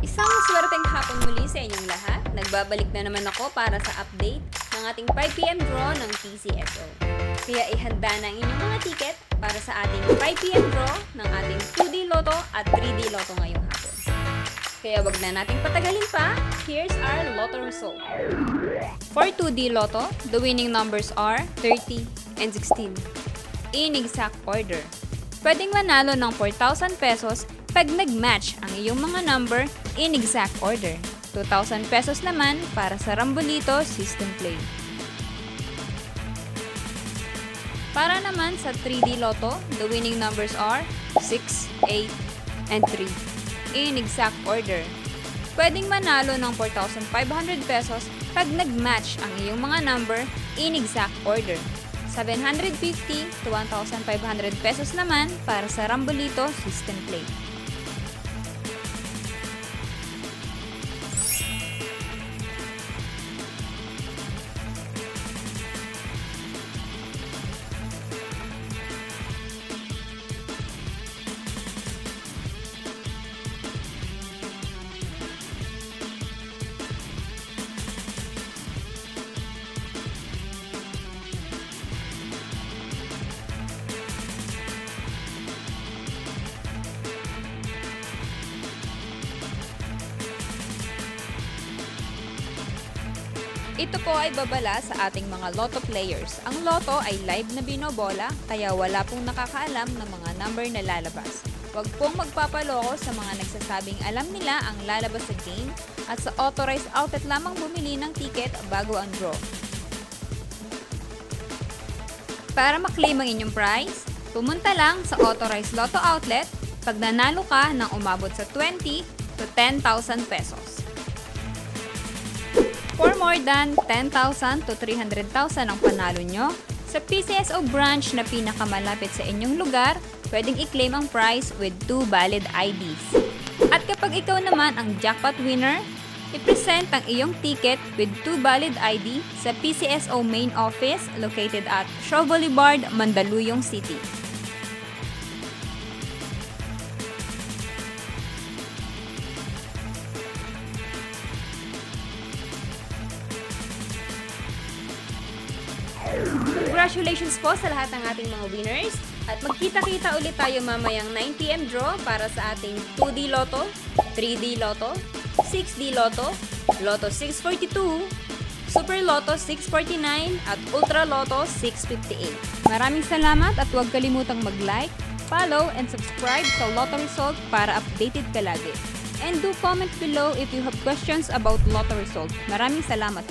Isang swerteng hapon muli sa inyong lahat. Nagbabalik na naman ako para sa update ng ating 5pm draw ng PCSO. Kaya ihanda na ang inyong mga ticket para sa ating 5pm draw ng ating 2D Lotto at 3D Lotto ngayong hapon. Kaya wag na nating patagalin pa, here's our Lotto result. For 2D Lotto, the winning numbers are 30 and 16. In exact order. Pwedeng manalo ng 4,000 pesos pag nag-match ang iyong mga number in exact order. 2,000 pesos naman para sa Rambolito System Play. Para naman sa 3D Lotto, the winning numbers are 6, 8, and 3. In exact order. Pwedeng manalo ng 4,500 pesos pag nag-match ang iyong mga number in exact order. 750 to 1,500 pesos naman para sa Rambolito System Play. Ito po ay babala sa ating mga Lotto players. Ang Lotto ay live na binobola, kaya wala pong nakakaalam ng mga number na lalabas. Huwag pong magpapaloko sa mga nagsasabing alam nila ang lalabas sa game at sa authorized outlet lamang bumili ng ticket bago ang draw. Para maklaim ang inyong prize, pumunta lang sa authorized Lotto outlet pag nanalo ka ng umabot sa 20 to 10,000 pesos. For more than 10,000 to 300,000 ang panalo nyo, sa PCSO branch na pinakamalapit sa inyong lugar, pwedeng i-claim ang prize with 2 valid IDs. At kapag ikaw naman ang jackpot winner, i-present ang iyong ticket with 2 valid ID sa PCSO main office located at Shaw Boulevard, Mandaluyong City. Congratulations po sa lahat ng ating mga winners at magkita-kita ulit tayo mamayang 9pm draw para sa ating 2D Lotto, 3D Lotto, 6D Lotto, Lotto 642, Super Lotto 649 at Ultra Lotto 658. Maraming salamat at huwag kalimutang mag-like, follow, and subscribe sa Lotto Result para updated ka lagi. And do comment below if you have questions about Lotto Result. Maraming salamat.